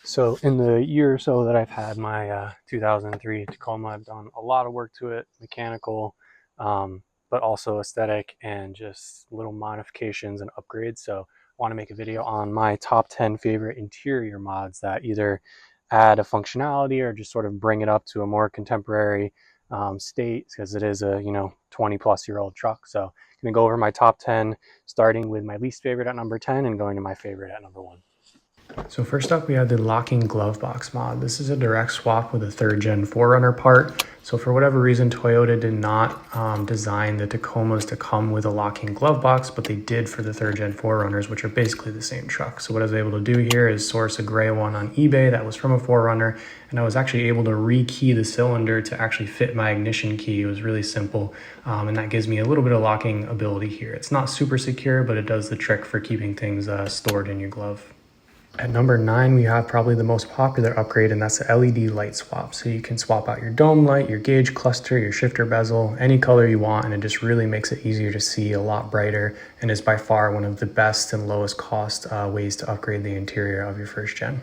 So in the year or so that I've had my 2003 Tacoma, I've done a lot of work to it, mechanical, but also aesthetic and just little modifications and upgrades. So I want to make a video on my top 10 favorite interior mods that either add a functionality or just sort of bring it up to a more contemporary state, because it is a 20 plus year old truck. So I'm going to go over my top 10, starting with my least favorite at number 10 and going to my favorite at number 1. So first up, we have the locking glove box mod. This is a direct swap with a 3rd gen 4Runner part. So for whatever reason, Toyota did not design the Tacomas to come with a locking glove box, but they did for the 3rd gen 4Runners, which are basically the same truck. So what I was able to do here is source a gray one on eBay that was from a 4Runner, and I was actually able to rekey the cylinder to actually fit my ignition key. It was really simple, and that gives me a little bit of locking ability here. It's not super secure, but it does the trick for keeping things stored in your glove. At number 9, we have probably the most popular upgrade, and that's the LED light swap. So you can swap out your dome light, your gauge cluster, your shifter bezel, any color you want, and it just really makes it easier to see, a lot brighter, and is by far one of the best and lowest cost ways to upgrade the interior of your 1st gen.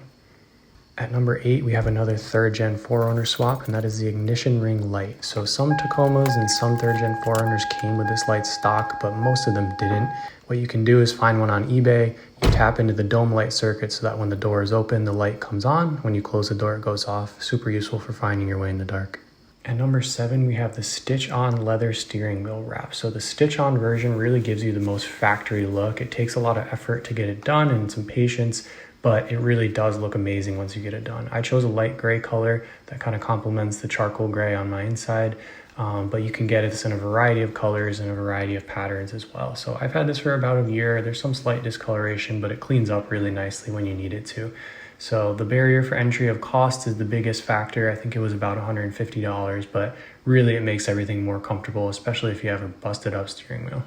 At number 8, we have another 3rd gen 4Runner swap, and that is the ignition ring light. So some Tacomas and some 3rd gen 4Runners came with this light stock, but most of them didn't. What you can do is find one on eBay, you tap into the dome light circuit so that when the door is open, the light comes on. When you close the door, it goes off. Super useful for finding your way in the dark. At number 7, we have the stitch-on leather steering wheel wrap. So the stitch-on version really gives you the most factory look. It takes a lot of effort to get it done and some patience, but it really does look amazing once you get it done. I chose a light gray color that kind of complements the charcoal gray on my inside, but you can get this in a variety of colors and a variety of patterns as well. So I've had this for about a year. There's some slight discoloration, but it cleans up really nicely when you need it to. So the barrier for entry of cost is the biggest factor. I think it was about $150, but really it makes everything more comfortable, especially if you have a busted up steering wheel.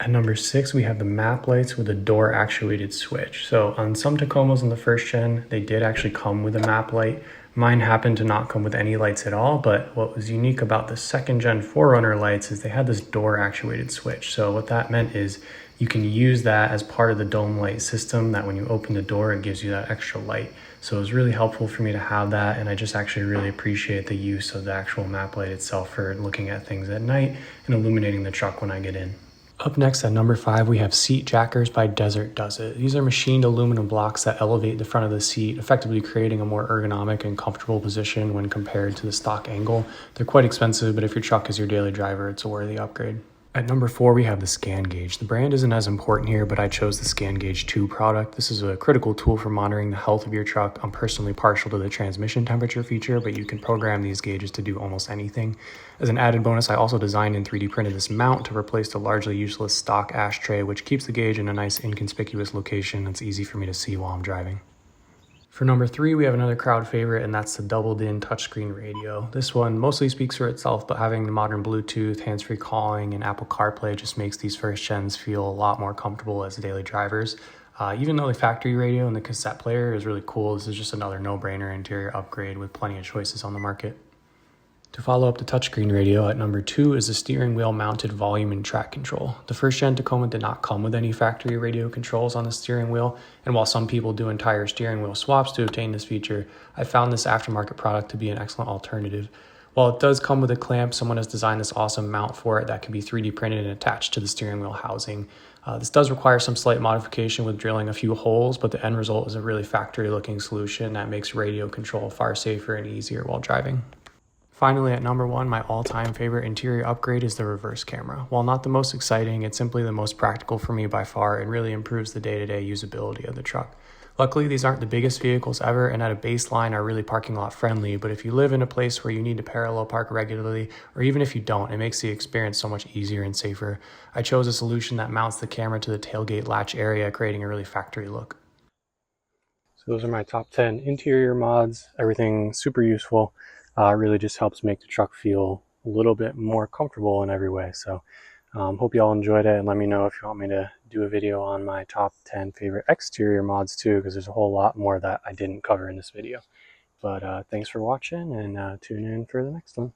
At number 6, we have the map lights with a door actuated switch. So on some Tacomas in the 1st gen, they did actually come with a map light. Mine happened to not come with any lights at all, but what was unique about the 2nd gen 4Runner lights is they had this door actuated switch. So what that meant is you can use that as part of the dome light system, that when you open the door, it gives you that extra light. So it was really helpful for me to have that, and I just actually really appreciate the use of the actual map light itself for looking at things at night and illuminating the truck when I get in. Up next at number 5, we have seat jackers by Desert Does It. These are machined aluminum blocks that elevate the front of the seat, effectively creating a more ergonomic and comfortable position when compared to the stock angle. They're quite expensive, but if your truck is your daily driver, it's a worthy upgrade. At number 4, we have the Scan Gauge. The brand isn't as important here, but I chose the Scan Gauge 2 product. This is a critical tool for monitoring the health of your truck. I'm personally partial to the transmission temperature feature, but you can program these gauges to do almost anything. As an added bonus, I also designed and 3D printed this mount to replace the largely useless stock ashtray, which keeps the gauge in a nice inconspicuous location that's easy for me to see while I'm driving. For number 3, we have another crowd favorite, and that's the doubled-in touchscreen radio. This one mostly speaks for itself, but having the modern Bluetooth, hands-free calling, and Apple CarPlay just makes these 1st gens feel a lot more comfortable as daily drivers. Even though the factory radio and the cassette player is really cool, this is just another no-brainer interior upgrade with plenty of choices on the market. To follow up the touchscreen radio, at number 2 is the steering wheel mounted volume and track control. The 1st gen Tacoma did not come with any factory radio controls on the steering wheel, and while some people do entire steering wheel swaps to obtain this feature, I found this aftermarket product to be an excellent alternative. While it does come with a clamp, someone has designed this awesome mount for it that can be 3D printed and attached to the steering wheel housing. This does require some slight modification with drilling a few holes, but the end result is a really factory looking solution that makes radio control far safer and easier while driving. Finally, at number 1, my all-time favorite interior upgrade is the reverse camera. While not the most exciting, it's simply the most practical for me by far and really improves the day-to-day usability of the truck. Luckily, these aren't the biggest vehicles ever, and at a baseline are really parking lot friendly, but if you live in a place where you need to parallel park regularly, or even if you don't, it makes the experience so much easier and safer. I chose a solution that mounts the camera to the tailgate latch area, creating a really factory look. So those are my top 10 interior mods. Everything super useful. Really just helps make the truck feel a little bit more comfortable in every way. So hope you all enjoyed it, and let me know if you want me to do a video on my top 10 favorite exterior mods too, because there's a whole lot more that I didn't cover in this video. But thanks for watching, and tune in for the next one.